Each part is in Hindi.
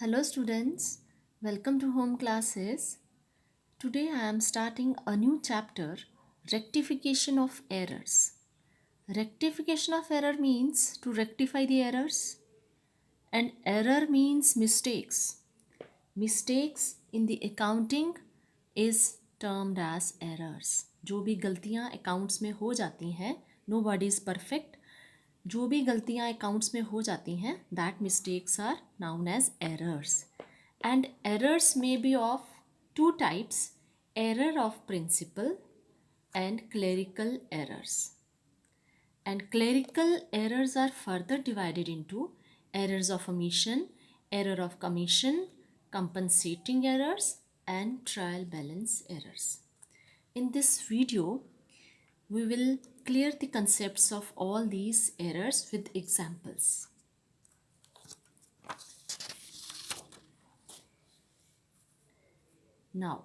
Hello students, welcome to home classes. Today I am starting a new chapter, rectification of errors. Rectification of error means to rectify the errors, and error means mistakes. Mistakes in the accounting is termed as errors. जो भी गलतियाँ accounts में हो जाती हैं, nobody is perfect. जो भी गलतियाँ अकाउंट्स में हो जाती हैं that mistakes are known as errors and errors may be of two types error of principle and clerical errors and clerical errors are further divided into errors of omission, error of commission, compensating errors and trial balance errors. In this video we will clear the concepts of all these errors with examples. Now,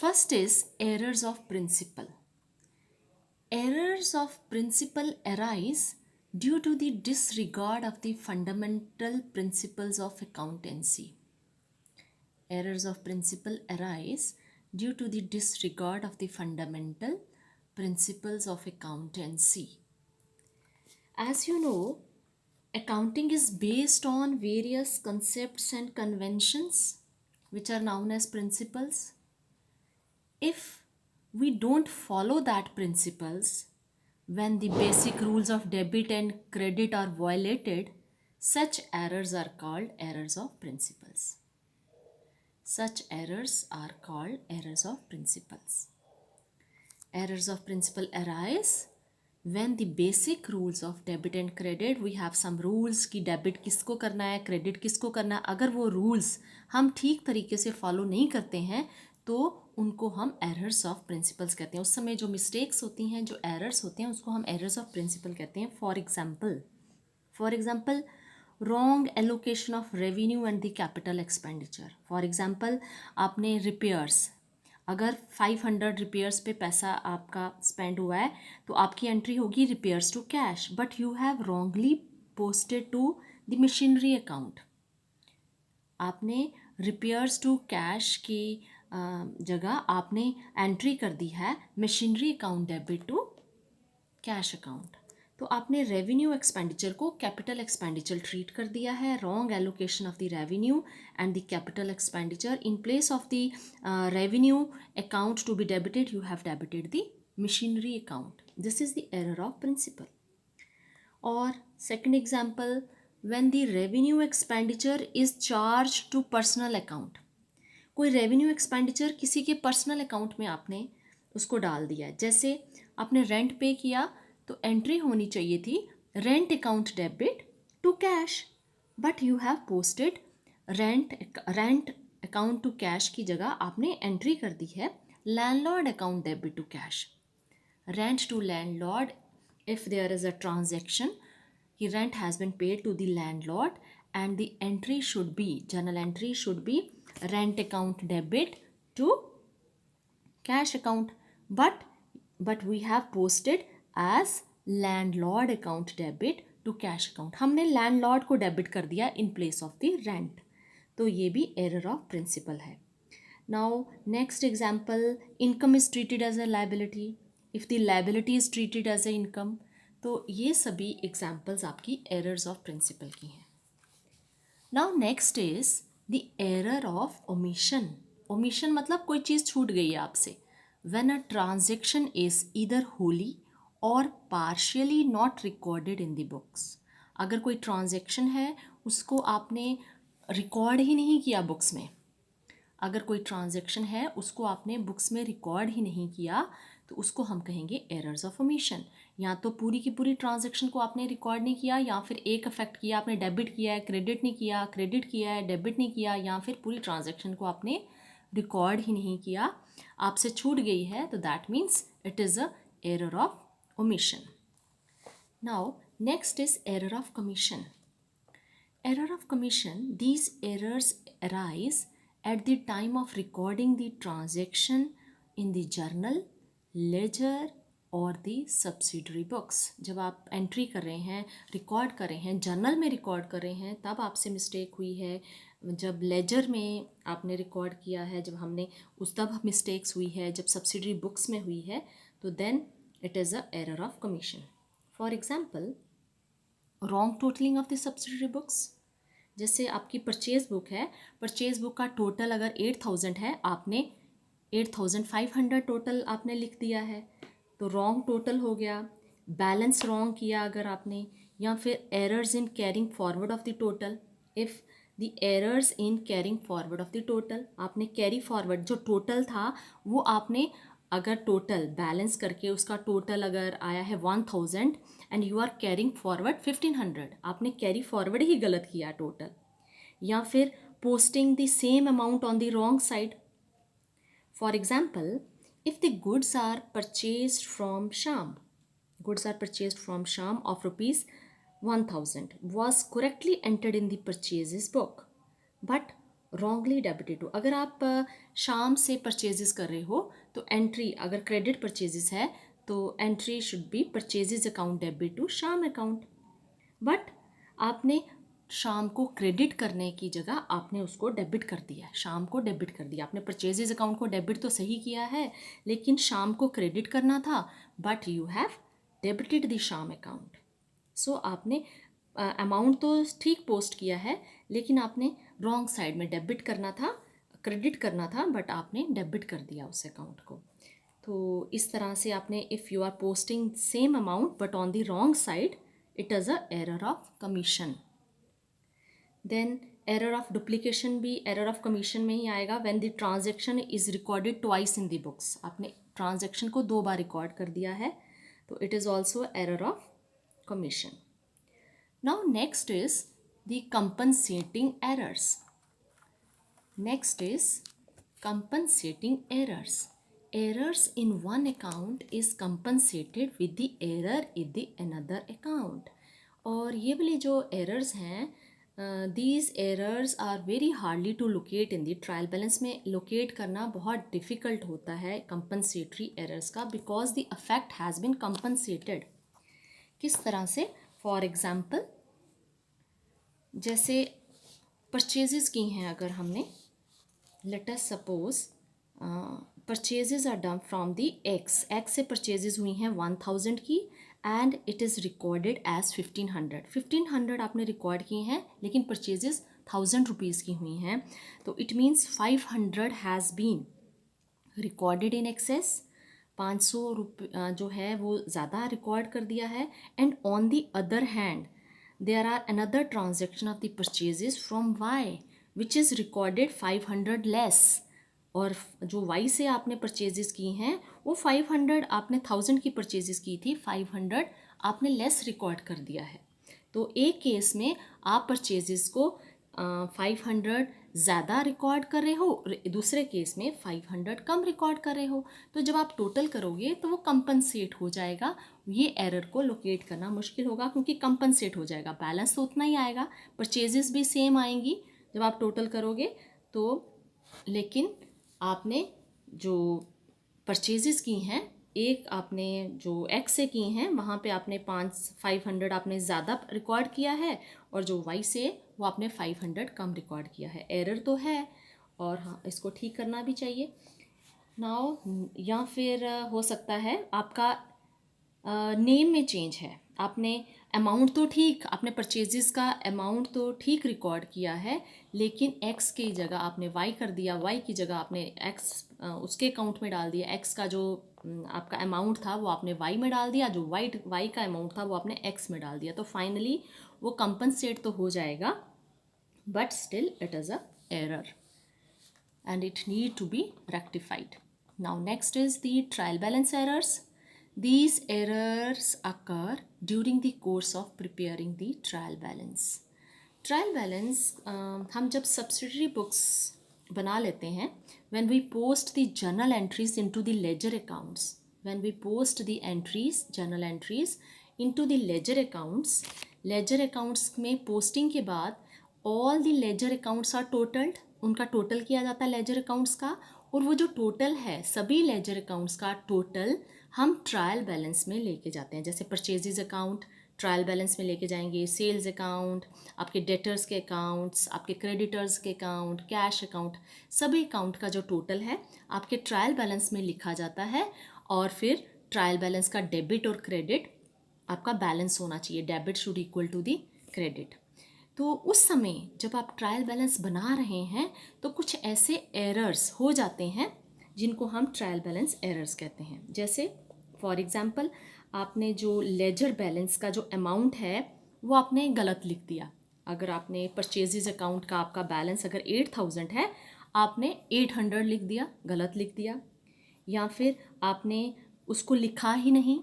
first is errors of principle. Errors of principle arise due to the disregard of the fundamental principles of accountancy. Errors of principle arise due to the disregard of the fundamental principles of accountancy. As you know, accounting is based on various concepts and conventions which are known as principles. If we don't follow that principles, when the basic rules of debit and credit are violated, such errors are called errors of principles. Such errors are called errors of principles. Errors of principle arise when the basic rules of debit and credit, we have some rules कि debit किसको करना है, credit किसको करना है, अगर वो rules हम ठीक तरीके से follow नहीं करते हैं तो उनको हम errors of principles कहते हैं. उस समय जो mistakes होती हैं, जो errors होते हैं, उसको हम errors of principle कहते हैं. For example, wrong allocation of revenue and the capital expenditure. For example, आपने repairs, अगर 500 रिपेयर्स पे पैसा आपका स्पेंड हुआ है तो आपकी एंट्री होगी repairs to cash, but you have wrongly posted to the machinery account. आपने रिपेयर्स टू कैश की जगह आपने एंट्री कर दी है machinery account debit to cash account. तो आपने रेवेन्यू एक्सपेंडिचर को कैपिटल एक्सपेंडिचर ट्रीट कर दिया है. Wrong allocation of the revenue and the capital expenditure. In place of the revenue account to be debited you have debited the machinery account. This is the error of principle. और second example, when the revenue expenditure is charge to personal account. कोई रेवेन्यू एक्सपेंडिचर किसी के पर्सनल अकाउंट में आपने उसको डाल दिया. जैसे आपने रेंट पे किया तो एंट्री होनी चाहिए थी rent account debit to cash, but you have posted rent account to cash की जगह आपने एंट्री कर दी है landlord account debit to cash. Rent to landlord, if there is a transaction, the rent has been paid to the landlord and the entry should be, journal entry should be rent account debit to cash account, but we have posted as landlord account debit to cash account. हमने landlord को डेबिट कर दिया in place of the rent. तो ये भी error of principle है. Now next example, income is treated as a liability. If the liability is treated as a income, तो ये सभी examples आपकी errors of principle की हैं. Now next is the error of omission. Omission मतलब कोई चीज़ छूट गई है आपसे. When a transaction is either wholly or partially not recorded in the books. अगर कोई transaction है उसको आपने रिकॉर्ड ही नहीं किया बुक्स में. अगर कोई ट्रांजैक्शन है उसको आपने बुक्स में रिकॉर्ड ही नहीं किया तो उसको हम कहेंगे एरर्स ऑफ ओमिशन. या तो पूरी की पूरी ट्रांजैक्शन को आपने रिकॉर्ड नहीं किया, या फिर एक अफेक्ट किया, आपने डेबिट किया है क्रेडिट नहीं किया, क्रेडिट किया है डेबिट नहीं किया, या फिर पूरी ट्रांजैक्शन को आपने रिकॉर्ड ही नहीं किया, आपसे छूट गई है, तो that means it is a error of omission. Now next is error of commission. Error of commission, these errors arise at the time of recording the transaction in the journal, ledger, और दी सब्सिडरी बुक्स। जब आप एंट्री कर रहे हैं, रिकॉर्ड कर रहे हैं, जर्नल में रिकॉर्ड कर रहे हैं, तब आपसे मिस्टेक हुई है। जब लेजर में आपने रिकॉर्ड किया है, जब हमने उस तब मिस्टेक्स हुई है, जब सब्सिडरी बुक्स में हुई है, तो then it is a error of commission. For example, wrong totalling of the subsidiary books. जैसे आपकी परचेज बुक है, परचेज बुक का टोटल अगर 8,000 है, आपने 8,500 टोटल आपने लिख दिया है, तो रॉन्ग टोटल हो गया। बैलेंस रॉन्ग किया अगर आपने, या फिर errors in carrying forward of the total. If the errors in carrying forward of the total, आपने कैरी फॉरवर्ड जो टोटल था वो आपने अगर टोटल बैलेंस करके उसका टोटल अगर आया है 1,000 and you are carrying forward 1,500, आपने कैरी फॉरवर्ड ही गलत किया टोटल। या फिर posting the same amount on the wrong side. For example, if the goods are purchased from Sham, goods are purchased from Sham of rupees 1,000 was correctly entered in the purchases book but wrongly debited to। अगर आप शाम से परचेजेस कर रहे हो तो एंट्री अगर क्रेडिट परचेजेस है तो entry should be purchases account debit to Sham account, but आपने शाम को क्रेडिट करने की जगह आपने उसको डेबिट कर दिया, शाम को डेबिट कर दिया। आपने परचेजेस अकाउंट को डेबिट तो सही किया है, लेकिन शाम को क्रेडिट करना था, but you have debited the शाम अकाउंट। सो आपने अमाउंट तो ठीक पोस्ट किया है, लेकिन आपने रॉन्ग साइड में डेबिट करना था, क्रेडिट करना था, बट आपने डेबिट कर दिया उस अकाउंट को। तो इस तरह से आपने if you are posting same amount but on the wrong side, it is a error of commission. Then error of duplication भी एरर ऑफ कमीशन में ही आएगा। When the transaction is recorded twice in the books, आपने ट्रांजैक्शन को 2 बार रिकॉर्ड कर दिया है, तो it is also error of commission. Now next is the compensating errors. Next is compensating errors. Errors in one account is compensated with the error in the another account. और ये वाली जो errors हैं, these errors are very hardly to locate in the trial balance में locate करना बहुत difficult होता है compensatory errors का, because the effect has been compensated। किस तरह से? For example, जैसे परचेजेस की हैं अगर हमने, let us suppose purchases are done from the X से purchases हुई हैं 1,000 की and it is recorded as 1,500। 1,500 आपने रिकॉर्ड किए हैं, लेकिन purchases 1,000 रुपीज़ की हुई हैं, तो it means 500 has been recorded in excess। 500 रुपये जो है वो ज़्यादा रिकॉर्ड कर दिया है। And on the other hand there are another transaction of the purchases from Y which is recorded 500 less। और जो Y से आपने परचेजेस की हैं वो 500, आपने 1,000 की परचेजेस की थी, 500 आपने लेस रिकॉर्ड कर दिया है। तो एक केस में आप परचेजेस को 500 ज़्यादा रिकॉर्ड कर रहे हो, दूसरे केस में 500 कम रिकॉर्ड कर रहे हो, तो जब आप टोटल करोगे तो वो कंपनसेट हो जाएगा। ये एरर को लोकेट करना मुश्किल होगा क्योंकि कंपनसेट हो जाएगा, बैलेंस तो उतना ही आएगा, परचेजेस भी सेम आएंगी जब आप टोटल करोगे तो, लेकिन आपने जो परचेजेस की हैं, एक आपने जो एक्स से की हैं वहाँ पे आपने 500 आपने ज़्यादा रिकॉर्ड किया है, और जो वाई से वो आपने 500 कम रिकॉर्ड किया है। एरर तो है, और हाँ इसको ठीक करना भी चाहिए। नाउ या फिर हो सकता है आपका नेम में चेंज है, आपने अमाउंट तो ठीक, आपने परचेजेस का अमाउंट तो ठीक रिकॉर्ड किया है, लेकिन एक्स की जगह आपने वाई कर दिया, वाई की जगह आपने एक्स उसके अकाउंट में डाल दिया, एक्स का जो आपका अमाउंट था वो आपने वाई में डाल दिया, जो वाई का अमाउंट था वो आपने एक्स में डाल दिया, तो फाइनली वो कंपनसेट तो हो जाएगा, but still it is a error and it need to be rectified. Now next is the trial balance errors. These errors occur during the course of preparing the trial balance. Trial balance हम जब subsidiary books बना लेते हैं, when we post the journal entries into the ledger accounts, when we post the entries, journal entries into the ledger accounts में posting के बाद all the ledger accounts are totaled, उनका टोटल किया जाता है लेजर अकाउंट्स का, और वो जो टोटल है सभी लेजर अकाउंट्स का टोटल हम ट्रायल बैलेंस में लेके जाते हैं। जैसे परचेजेज अकाउंट ट्रायल बैलेंस में लेके जाएंगे, सेल्स अकाउंट, आपके डेटर्स के अकाउंट्स, आपके क्रेडिटर्स के अकाउंट, कैश अकाउंट, सभी अकाउंट का जो टोटल है आपके ट्रायल बैलेंस में लिखा जाता है। और फिर ट्रायल बैलेंस का डेबिट और क्रेडिट आपका बैलेंस होना चाहिए। Debit should equal to the credit. तो उस समय जब आप ट्रायल बैलेंस बना रहे हैं तो कुछ ऐसे एरर्स हो जाते हैं जिनको हम ट्रायल बैलेंस एरर्स कहते हैं। जैसे फॉर एग्जांपल आपने जो लेजर बैलेंस का जो अमाउंट है वो आपने गलत लिख दिया। अगर आपने परचेजेज अकाउंट का आपका बैलेंस अगर 8,000 है, आपने 800 लिख दिया, गलत लिख दिया। या फिर आपने उसको लिखा ही नहीं,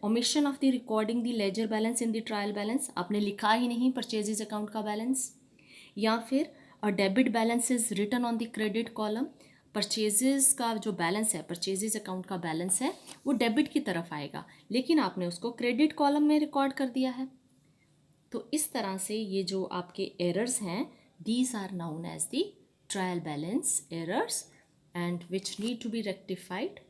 omission of the recording the ledger balance in the trial balance, आपने लिखा ही नहीं परचेजेज अकाउंट का बैलेंस। या फिर a debit balance is written on the credit column, purchases का जो बैलेंस है, परचेजेज अकाउंट का बैलेंस है, वो डेबिट की तरफ आएगा, लेकिन आपने उसको क्रेडिट कॉलम में रिकॉर्ड कर दिया है। तो इस तरह से ये जो आपके एरर्स हैं, these are known as the trial balance errors and which need to be rectified